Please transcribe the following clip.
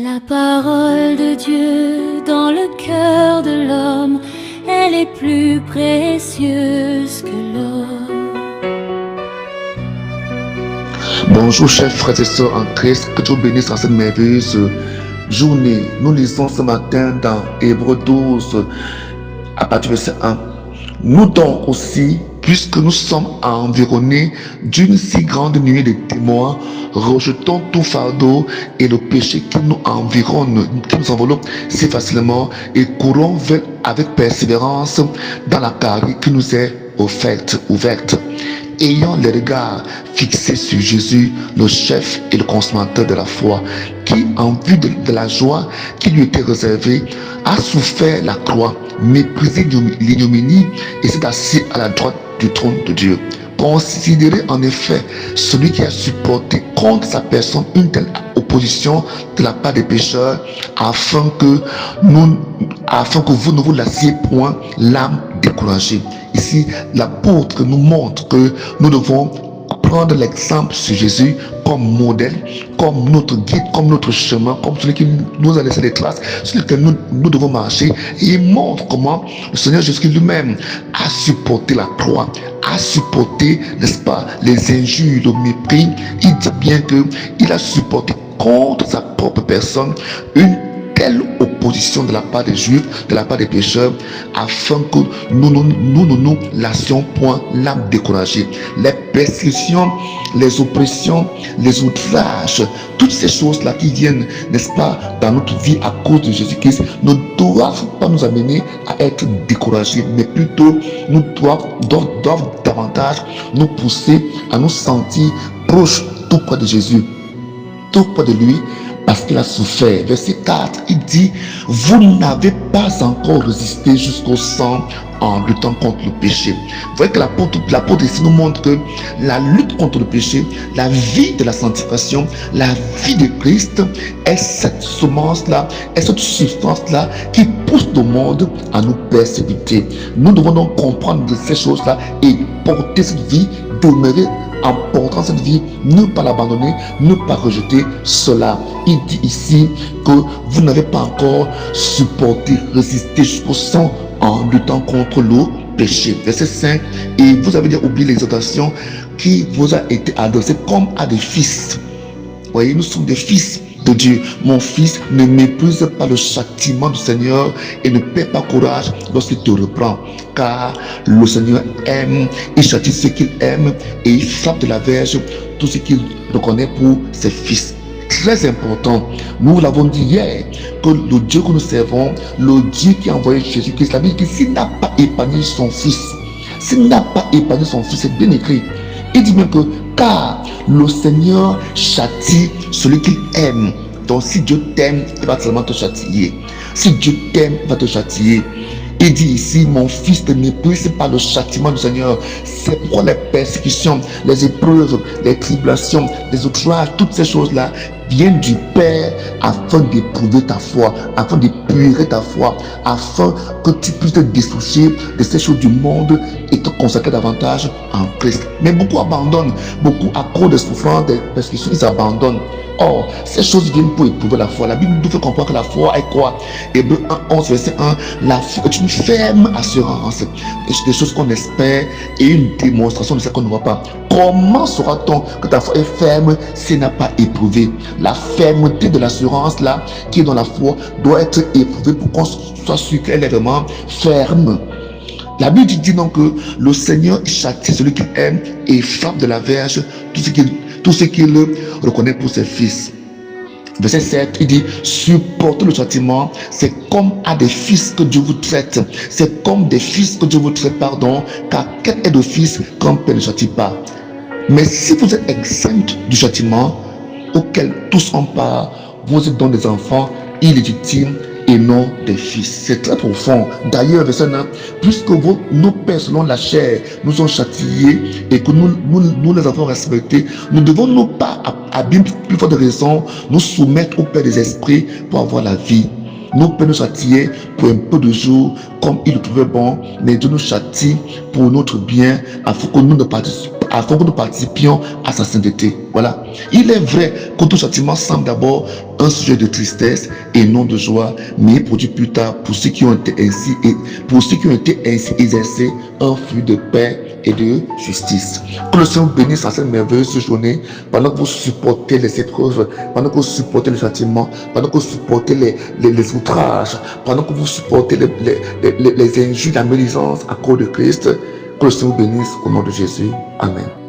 La parole de Dieu dans le cœur de l'homme, elle est plus précieuse que l'or. Bonjour chers frères et sœurs en Christ, que Dieu bénisse en cette merveilleuse journée. Nous lisons ce matin dans Hébreux 12 à partir du verset 1. Nous donc aussi, puisque nous sommes environnés d'une si grande nuée de témoins, rejetons tout fardeau et le péché qui nous environne, qui nous enveloppe si facilement, et courons avec persévérance dans la carrière qui nous est ouverte. Ayant les regards fixés sur Jésus, le chef et le consommateur de la foi, qui, en vue de la joie qui lui était réservée, a souffert la croix, méprisé l'ignominie et s'est assis à la droite du trône de Dieu. Considérez en effet celui qui a supporté contre sa personne une telle opposition de la part des pécheurs, afin que vous ne vous lassiez point l'âme découragée. Ici, l'apôtre nous montre que nous devons prendre l'exemple sur Jésus comme modèle, comme notre guide, comme notre chemin, comme celui qui nous a laissé des traces sur lesquelles nous devons marcher. Et il montre comment le Seigneur Jésus lui-même a supporté la croix, a supporté, n'est-ce pas, les injures, le mépris. Il dit bien qu'il a supporté contre sa propre personne une telle opposition de la part des Juifs, de la part des pécheurs, afin que nous ne nous lassions point l'âme découragée. Les persécutions, les oppressions, les outrages, toutes ces choses-là qui viennent, n'est-ce pas, dans notre vie à cause de Jésus-Christ, ne doivent pas nous amener à être découragés, mais plutôt nous doivent davantage nous pousser à nous sentir proches tout près de Jésus, tout près de lui, parce qu'il a souffert. Verset 4, il dit: vous n'avez pas encore résisté jusqu'au sang en luttant contre le péché. Vous voyez que l'apôtre ici nous montre que la lutte contre le péché, la vie de la sanctification, la vie de Christ est cette semence-là, est cette substance-là qui pousse le monde à nous persécuter. Nous devons donc comprendre de ces choses-là et porter cette vie, demeurer en portant cette vie, ne pas l'abandonner, ne pas rejeter cela. Il dit ici que vous n'avez pas encore supporté, résisté jusqu'au sang en luttant contre le péché. Verset 5, et vous avez déjà oublié l'exhortation qui vous a été adressée comme à des fils. Vous voyez, nous sommes des fils de Dieu. Mon fils, ne méprise pas le châtiment du Seigneur et ne perds pas courage lorsqu'il te reprend, car le Seigneur aime, il châtie ceux qu'il aime et il frappe de la verge tout ce qu'il reconnaît pour ses fils. Très important, nous l'avons dit hier, que le Dieu que nous servons, le Dieu qui a envoyé Jésus-Christ, la Bible dit que s'il n'a pas épargné son fils, c'est bien écrit. Il dit même que car le Seigneur châtie celui qu'il aime. Donc si Dieu t'aime, il va seulement te châtier. Si Dieu t'aime, il va te châtier. Il dit ici: mon fils, ne méprise pas le châtiment du Seigneur. C'est pourquoi les persécutions, les épreuves, les tribulations, les outrages, toutes ces choses-là viennent du Père afin d'éprouver ta foi, afin d'épurer ta foi, afin que tu puisses te dissocier de ces choses du monde et te consacrer davantage en Christ. Mais beaucoup abandonnent, beaucoup à cause des souffrances, des persécutions, ils abandonnent. Or, ces choses viennent pour éprouver la foi. La Bible nous fait comprendre que la foi est quoi? Hébreux 1, 11, verset 1, la foi est une ferme assurance des choses qu'on espère et une démonstration de ce qu'on ne voit pas. Comment saura-t-on que ta foi est ferme si elle n'a pas éprouvé? La fermeté de l'assurance là, qui est dans la foi, doit être éprouvée pour qu'on soit sûr qu'elle est vraiment ferme. La Bible dit donc que le Seigneur châtie celui qu'il aime et frappe de la verge tout ce qu'il reconnaît pour ses fils. Verset 7, il dit: supportez le châtiment, c'est comme à des fils que Dieu vous traite. C'est comme des fils que Dieu vous traite, car quel est de fils qu'un père ne châtie pas? Mais si vous êtes exempt du châtiment auquel tous ont part, vous êtes donc des enfants illégitimes et non des fils. C'est très profond. D'ailleurs, verset 9, puisque nos pères selon la chair nous ont châtiés et que nous les avons respectés, nous devons non pas, à bien plus forte raison, nous soumettre au Père des esprits pour avoir la vie. Nos pères nous châtiaient pour un peu de jours comme ils le trouvaient bon, mais Dieu nous châtie pour notre bien afin que nous ne afin que nous participions à sa sainteté. Voilà. Il est vrai que tout châtiment semble d'abord un sujet de tristesse et non de joie, mais il produit plus tard, pour ceux qui ont été ainsi exercés, un fruit de paix et de justice. Que le Seigneur bénisse à cette merveilleuse journée, pendant que vous supportez les épreuves, pendant que vous supportez le châtiment, pendant que vous supportez les outrages, pendant que vous supportez les injures, la médisance à cause de Christ. Que le Seigneur bénisse au nom de Jésus. Amen.